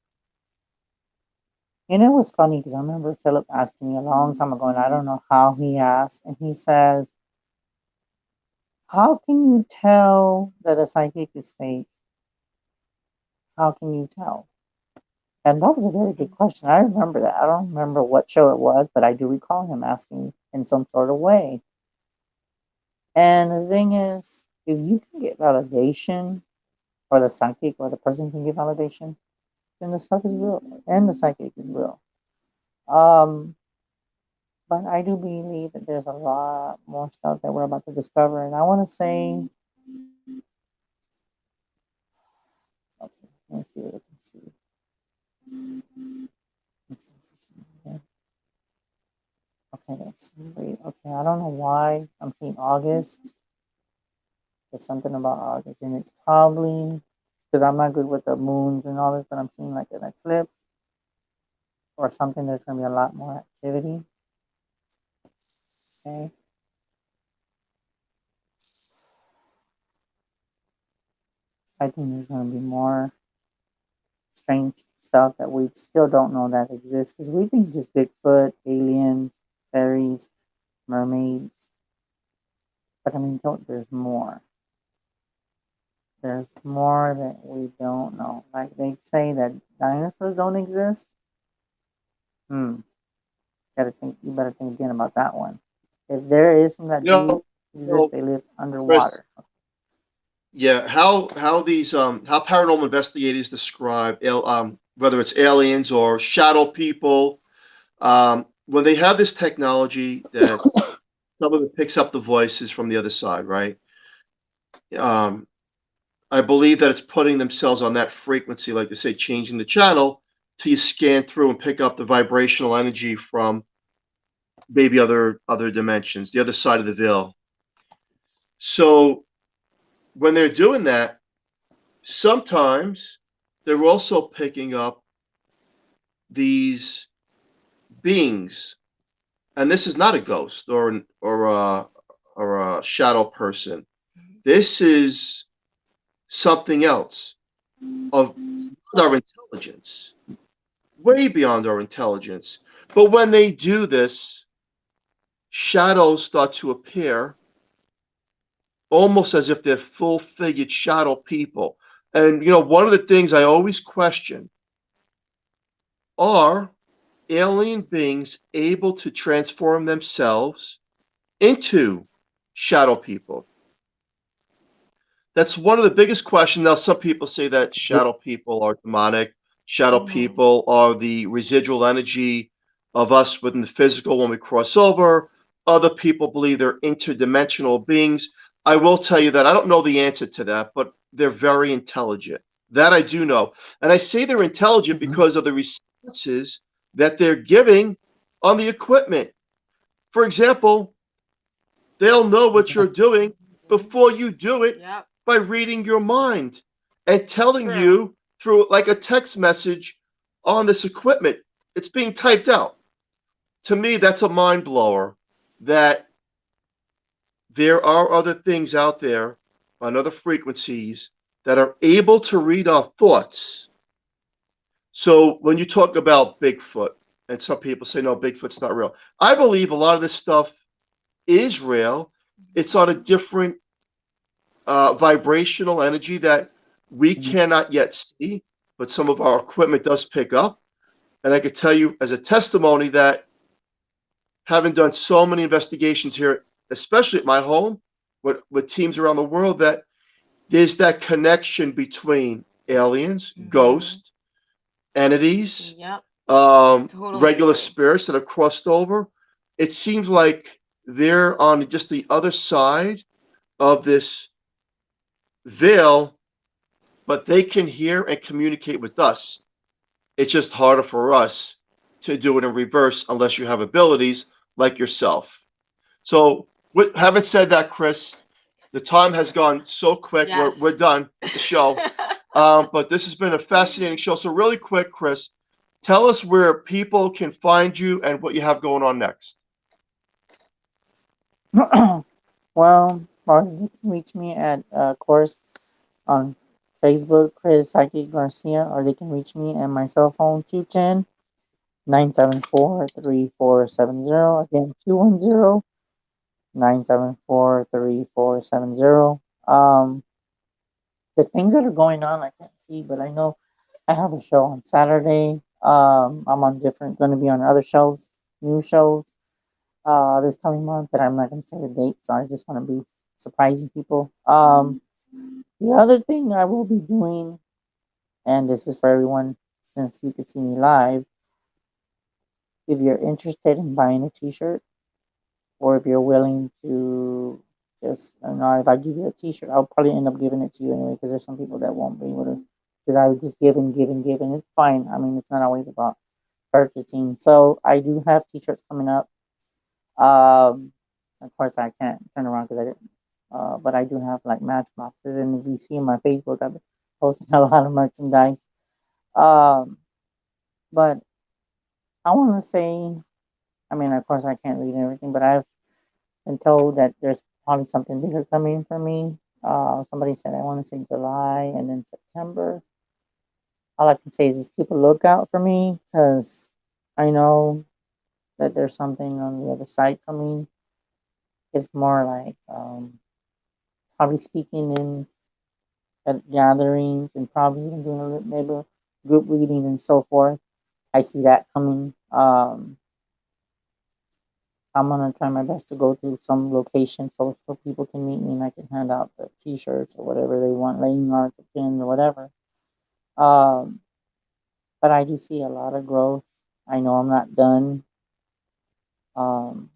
Speaker 3: and it was funny because I remember Philip asking me a long time ago, and I don't know how he asked, and he says, how can you tell that a psychic is fake? How can you tell? And that was a very good question. I remember that. I don't remember what show it was, but I do recall him asking in some sort of way. And the thing is, if you can get validation, or the psychic or the person can get validation, then the stuff is real, and the psychic is real. Um, but I do believe that there's a lot more stuff that we're about to discover, and I want to say, okay, let me see what I can see. Okay, let's see. Wait, okay, I don't know why I'm seeing August. There's something about August, and it's probably because I'm not good with the moons and all this, but I'm seeing like an eclipse or something. There's gonna be a lot more activity. Okay. I think there's gonna be more strange stuff that we still don't know that exists because we think just Bigfoot, aliens, fairies, mermaids. But I mean, there's more. There's more that we don't know. Like they say that dinosaurs don't exist. Hmm. Gotta think. You better think again about that one. If there is some that
Speaker 1: You
Speaker 3: do
Speaker 1: know,
Speaker 3: exist,
Speaker 1: so
Speaker 3: they live
Speaker 1: Chris,
Speaker 3: underwater.
Speaker 1: yeah, how these how paranormal investigators describe whether it's aliens or shadow people, when they have this technology that some of it picks up the voices from the other side, right? Um, I believe that it's putting themselves on that frequency, like they say, changing the channel till you scan through and pick up the vibrational energy from maybe other dimensions, the other side of the veil. So when they're doing that, sometimes they're also picking up these beings, and this is not a ghost or a shadow person. This is something else of our intelligence, way beyond our intelligence. But when they do this, shadows start to appear almost as if they're full figured shadow people. And, one of the things I always question are alien beings able to transform themselves into shadow people? That's one of the biggest questions. Now, some people say that shadow people are demonic. Shadow
Speaker 2: Mhm.
Speaker 1: people are the residual energy of us within the physical when we cross over. Other people believe they're interdimensional beings. I will tell you that I don't know the answer to that, but they're very intelligent. That I do know. And I say they're intelligent
Speaker 3: Mm-hmm.
Speaker 1: because of the responses that they're giving on the equipment. For example, they'll know what you're doing
Speaker 2: Mhm.
Speaker 1: before you do it
Speaker 2: Yep.
Speaker 1: by reading your mind and telling
Speaker 2: True.
Speaker 1: you through like a text message on this equipment. It's being typed out. To me, that's a mind blower that there are other things out there on other frequencies that are able to read our thoughts. So when you talk about Bigfoot, and some people say, no, Bigfoot's not real. I believe a lot of this stuff is real. It's on a different vibrational energy that we cannot yet see, but some of our equipment does pick up. And I could tell you as a testimony that having done so many investigations here, especially at my home, with teams around the world, that there's that connection between aliens,
Speaker 2: Mhm.
Speaker 1: ghosts, entities,
Speaker 2: Yep. I totally
Speaker 1: regular
Speaker 2: agree.
Speaker 1: spirits that have crossed over. It seems like they're on just the other side of this veil, but they can hear and communicate with us. It's just harder for us to do it in reverse unless you have abilities like yourself. So, having said that, Chris, the time has gone so quick. We're,
Speaker 2: Yes.
Speaker 1: we're done with the show. But this has been a fascinating show. So, really quick, Chris, tell us where people can find you and what you have going on next.
Speaker 3: You can reach me at, of course, on Facebook, Chris Psychic Garcia, or they can reach me at my cell phone, 210-974-3470. Again, 210-974-3470. The things that are going on, I can't see, but I know I have a show on Saturday. I'm on going to be on other shows, new shows, this coming month, but I'm not going to say the date, so I just want to be surprising people. The other thing I will be doing, and this is for everyone, since you could see me live, if you're interested in buying a T-shirt, or if you're willing to just, I don't know, if I give you a T-shirt, I'll probably end up giving it to you anyway, because there's some people that won't be able to, because I would just give and give and give, and it's fine. I mean, it's not always about purchasing. So I do have T-shirts coming up. Um, of course, I can't turn around because I didn't. But I do have like matchboxes, and if you see in my Facebook, I've been posting a lot of merchandise. Um, but I want to say, I mean, of course, I can't read everything, but I've been told that there's probably something bigger coming for me. Somebody said I want to say July and then September. All I can say is just keep a lookout for me because I know that there's something on the other side coming. It's more like probably speaking in at gatherings and probably even doing a little maybe group readings and so forth. I see that coming. I'm gonna try my best to go to some location so people can meet me and I can hand out the T-shirts or whatever they want, laying art, the pins or whatever. Um, but I do see a lot of growth. I know I'm not done. Um,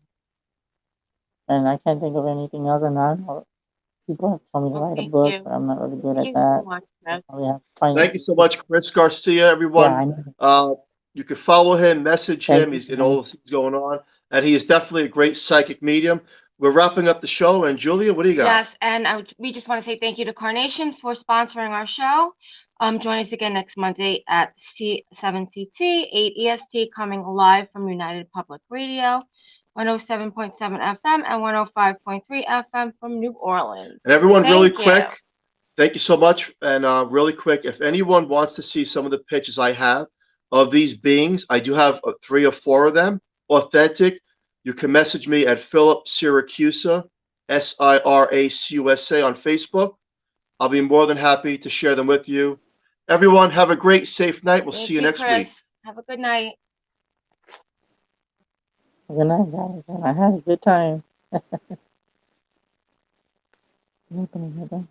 Speaker 3: and I can't think of anything else. And I know people have told me to
Speaker 2: Well,
Speaker 3: write a
Speaker 2: thank
Speaker 3: book,
Speaker 2: you.
Speaker 3: but I'm not really good
Speaker 2: Thank
Speaker 3: at
Speaker 2: you so
Speaker 3: that.
Speaker 2: much,
Speaker 3: I
Speaker 2: Chris.
Speaker 3: probably have to find.
Speaker 1: Thank you so much, Chris Garcia,
Speaker 3: Yeah,
Speaker 1: everyone.
Speaker 3: I know.
Speaker 1: Uh, you can follow him, message
Speaker 3: Thank
Speaker 1: him.
Speaker 3: you,
Speaker 1: He's in
Speaker 3: man.
Speaker 1: all the things going on, and he is definitely a great psychic medium. We're wrapping up the show, and Julia, what do you got?
Speaker 2: Yes, and we just want to say thank you to Carnation for sponsoring our show. Join us again next Monday at 7 CT, 8 EST, coming live from United Public Radio, 107.7 FM and 105.3 FM from New Orleans.
Speaker 1: And everyone, really
Speaker 2: Thank you.
Speaker 1: quick, thank you so much. And really quick, if anyone wants to see some of the pictures I have of these beings, I do have 3 or 4 of them, authentic. You can message me at Philip Siracusa, Siracusa on Facebook. I'll be more than happy to share them with you. Everyone, have a great, safe night. We'll see
Speaker 2: Thank
Speaker 1: you
Speaker 2: you,
Speaker 1: next
Speaker 2: Chris.
Speaker 1: week.
Speaker 2: Have a good night.
Speaker 3: Good night, guys. And I had a good time. Opening it up.